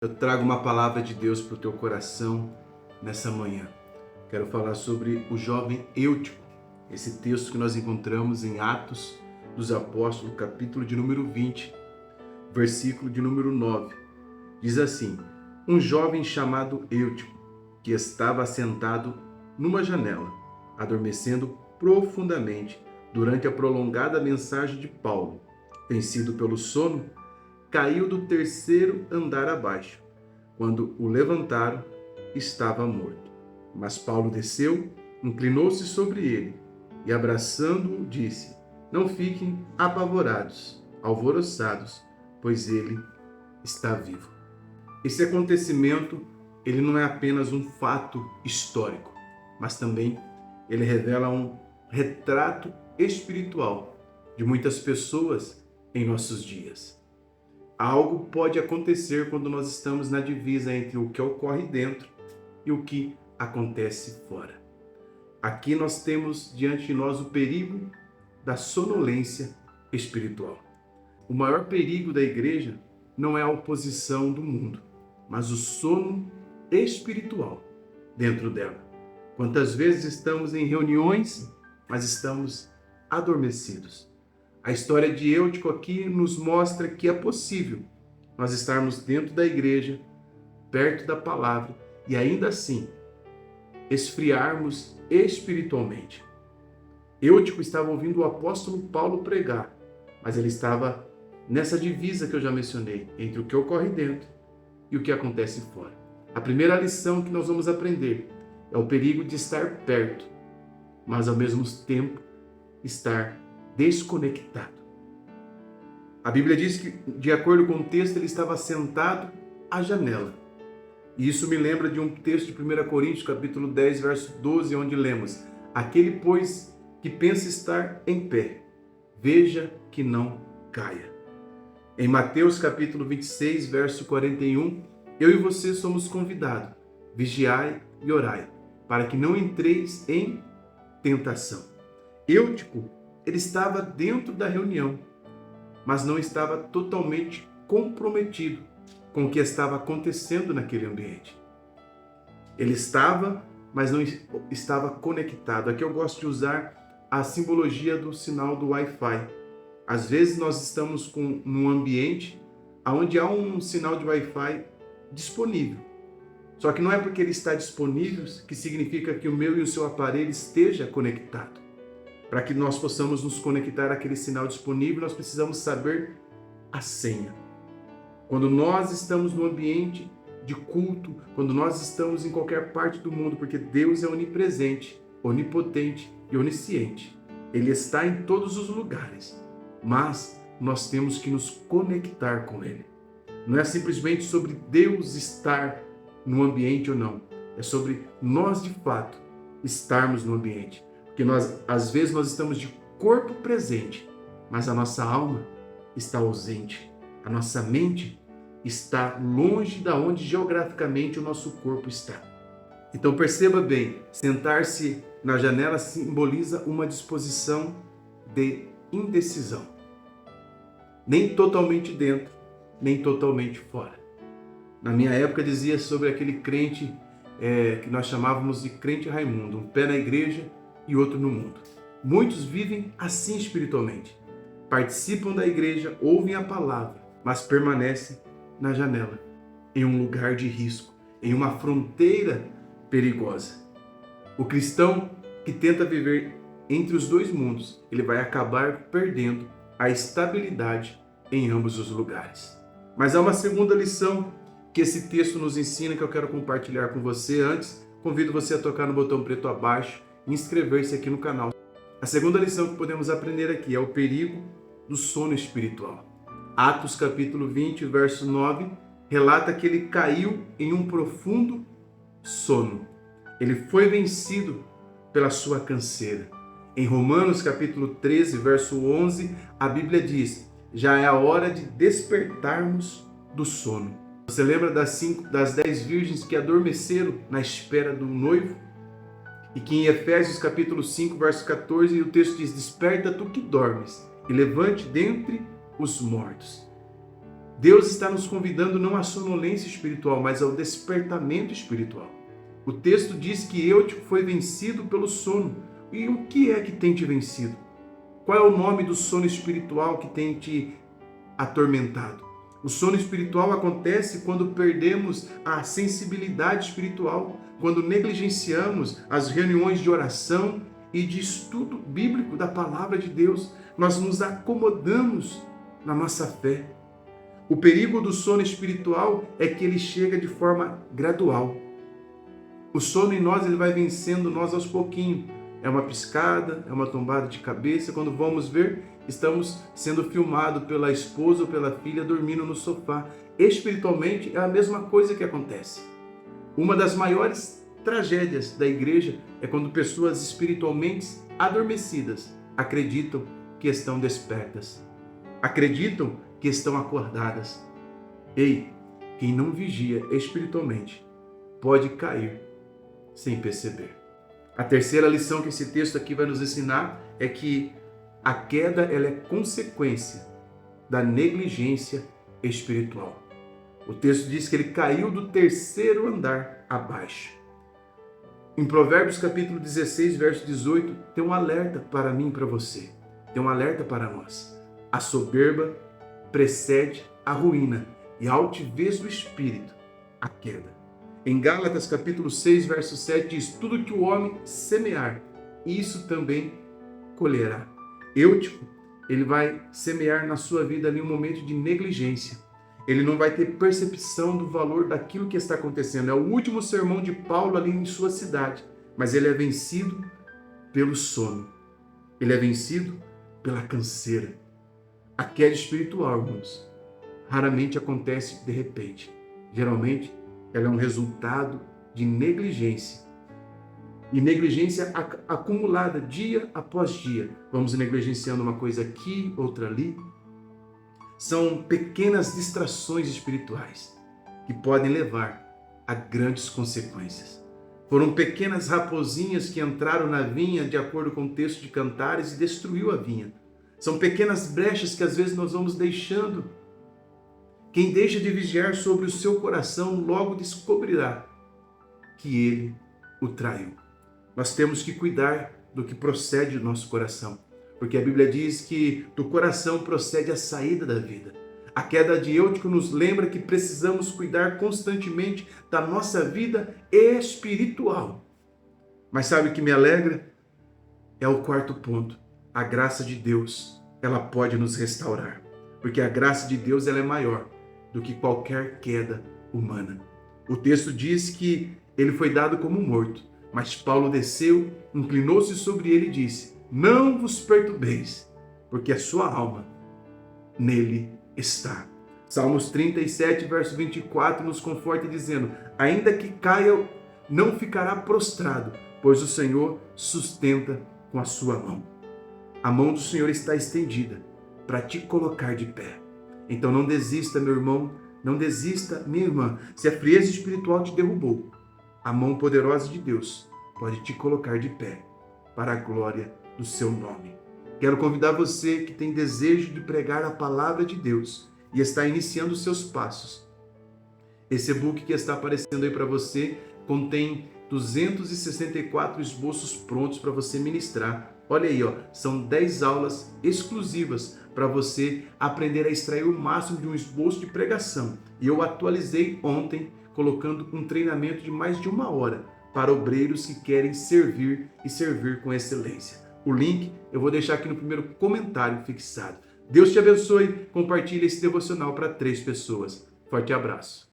Eu trago uma palavra de Deus para o teu coração nessa manhã. Quero falar sobre o jovem Eutico, esse texto que nós encontramos em Atos dos Apóstolos, capítulo de número 20, versículo de número 9. Diz assim: um jovem chamado Eutico, que estava assentado numa janela, adormecendo profundamente durante a prolongada mensagem de Paulo, vencido pelo sono, caiu do terceiro andar abaixo. Quando o levantaram, estava morto. Mas Paulo desceu, inclinou-se sobre ele e, abraçando-o, disse: não fiquem apavorados, alvoroçados, pois ele está vivo. Esse acontecimento, ele não é apenas um fato histórico, mas também ele revela um retrato espiritual de muitas pessoas em nossos dias. Algo pode acontecer quando nós estamos na divisa entre o que ocorre dentro e o que acontece fora. Aqui nós temos diante de nós o perigo da sonolência espiritual. O maior perigo da igreja não é a oposição do mundo, mas o sono espiritual dentro dela. Quantas vezes estamos em reuniões, mas estamos adormecidos. A história de Eutico aqui nos mostra que é possível nós estarmos dentro da igreja, perto da palavra, e ainda assim esfriarmos espiritualmente. Eutico estava ouvindo o apóstolo Paulo pregar, mas ele estava nessa divisa que eu já mencionei, entre o que ocorre dentro e o que acontece fora. A primeira lição que nós vamos aprender é o perigo de estar perto, mas ao mesmo tempo estar desconectado. A Bíblia diz que, de acordo com o texto, ele estava sentado à janela. E isso me lembra de um texto de 1 Coríntios, capítulo 10, verso 12, onde lemos: aquele, pois, que pensa estar em pé, veja que não caia. Em Mateus, capítulo 26, verso 41, eu e você somos convidados: vigiai e orai, para que não entreis em tentação. Eutico, ele estava dentro da reunião, mas não estava totalmente comprometido com o que estava acontecendo naquele ambiente. Ele estava, mas não estava conectado. Aqui eu gosto de usar a simbologia do sinal do Wi-Fi. Às vezes nós estamos num ambiente onde há um sinal de Wi-Fi disponível. Só que não é porque ele está disponível que significa que o meu e o seu aparelho esteja conectado. Para que nós possamos nos conectar àquele sinal disponível, nós precisamos saber a senha. Quando nós estamos no ambiente de culto, quando nós estamos em qualquer parte do mundo, porque Deus é onipresente, onipotente e onisciente. Ele está em todos os lugares, mas nós temos que nos conectar com Ele. Não é simplesmente sobre Deus estar no ambiente ou não, é sobre nós de fato estarmos no ambiente. Porque às vezes nós estamos de corpo presente, mas a nossa alma está ausente. A nossa mente está longe da onde geograficamente o nosso corpo está. Então perceba bem, sentar-se na janela simboliza uma disposição de indecisão. Nem totalmente dentro, nem totalmente fora. Na minha época dizia sobre aquele crente que nós chamávamos de crente Raimundo, um pé na igreja e outro no mundo. Muitos vivem assim espiritualmente. Participam da igreja, ouvem a palavra, mas permanecem na janela, em um lugar de risco, em uma fronteira perigosa. O cristão que tenta viver entre os dois mundos, ele vai acabar perdendo a estabilidade em ambos os lugares. Mas há uma segunda lição que esse texto nos ensina que eu quero compartilhar com você. Antes, convido você a tocar no botão preto abaixo e inscrever-se aqui no canal. A segunda lição que podemos aprender aqui é o perigo do sono espiritual. Atos capítulo 20, verso 9, relata que ele caiu em um profundo sono. Ele foi vencido pela sua canseira. Em Romanos capítulo 13, verso 11, a Bíblia diz: já é a hora de despertarmos do sono. Você lembra das 10 virgens que adormeceram na espera do noivo? E que em Efésios capítulo 5, verso 14, o texto diz: desperta tu que dormes e levante dentre os mortos. Deus está nos convidando não à sonolência espiritual, mas ao despertamento espiritual. O texto diz que Eutico foi vencido pelo sono. E o que é que tem te vencido? Qual é o nome do sono espiritual que tem te atormentado? O sono espiritual acontece quando perdemos a sensibilidade espiritual, quando negligenciamos as reuniões de oração e de estudo bíblico da palavra de Deus. Nós nos acomodamos na nossa fé. O perigo do sono espiritual é que ele chega de forma gradual. O sono em nós, ele vai vencendo nós aos pouquinhos. É uma piscada, é uma tombada de cabeça. Quando vamos ver, estamos sendo filmados pela esposa ou pela filha dormindo no sofá. Espiritualmente é a mesma coisa que acontece. Uma das maiores tragédias da igreja é quando pessoas espiritualmente adormecidas acreditam que estão despertas. Acreditam que estão acordadas. Ei, quem não vigia espiritualmente pode cair sem perceber. A terceira lição que esse texto aqui vai nos ensinar é que a queda ela é consequência da negligência espiritual. O texto diz que ele caiu do terceiro andar abaixo. Em Provérbios capítulo 16, verso 18, tem um alerta para mim e para você. Tem um alerta para nós. A soberba precede a ruína e a altivez do espírito, a queda. Em Gálatas capítulo 6, verso 7 diz: tudo que o homem semear, isso também colherá. Eutico, ele vai semear na sua vida ali um momento de negligência. Ele não vai ter percepção do valor daquilo que está acontecendo. É o último sermão de Paulo ali em sua cidade, mas ele é vencido pelo sono. Ele é vencido pela canseira. A queda espiritual, irmãos, raramente acontece de repente. Geralmente, ela é um resultado de negligência. E negligência acumulada dia após dia. Vamos negligenciando uma coisa aqui, outra ali. São pequenas distrações espirituais que podem levar a grandes consequências. Foram pequenas raposinhas que entraram na vinha, de acordo com o texto de Cantares, e destruiu a vinha. São pequenas brechas que às vezes nós vamos deixando. Quem deixa de vigiar sobre o seu coração logo descobrirá que ele o traiu. Nós temos que cuidar do que procede do nosso coração, porque a Bíblia diz que do coração procede a saída da vida. A queda de Eutico nos lembra que precisamos cuidar constantemente da nossa vida espiritual. Mas sabe o que me alegra? É o quarto ponto. A graça de Deus, ela pode nos restaurar, porque a graça de Deus ela é maior do que qualquer queda humana. O texto diz que ele foi dado como morto, mas Paulo desceu, inclinou-se sobre ele e disse: não vos perturbeis, porque a sua alma nele está. Salmos 37, verso 24 nos conforta dizendo: ainda que caia, não ficará prostrado, pois o Senhor sustenta com a sua mão. A mão do Senhor está estendida para te colocar de pé. Então não desista, meu irmão, não desista, minha irmã. Se a frieza espiritual te derrubou, a mão poderosa de Deus pode te colocar de pé para a glória do seu nome. Quero convidar você que tem desejo de pregar a palavra de Deus e está iniciando os seus passos. Esse e-book que está aparecendo aí para você contém 264 esboços prontos para você ministrar. Olha aí, são 10 aulas exclusivas para você aprender a extrair o máximo de um esboço de pregação. E eu atualizei ontem, colocando um treinamento de mais de 1 hora para obreiros que querem servir e servir com excelência. O link eu vou deixar aqui no primeiro comentário fixado. Deus te abençoe, compartilhe esse devocional para 3 pessoas. Forte abraço.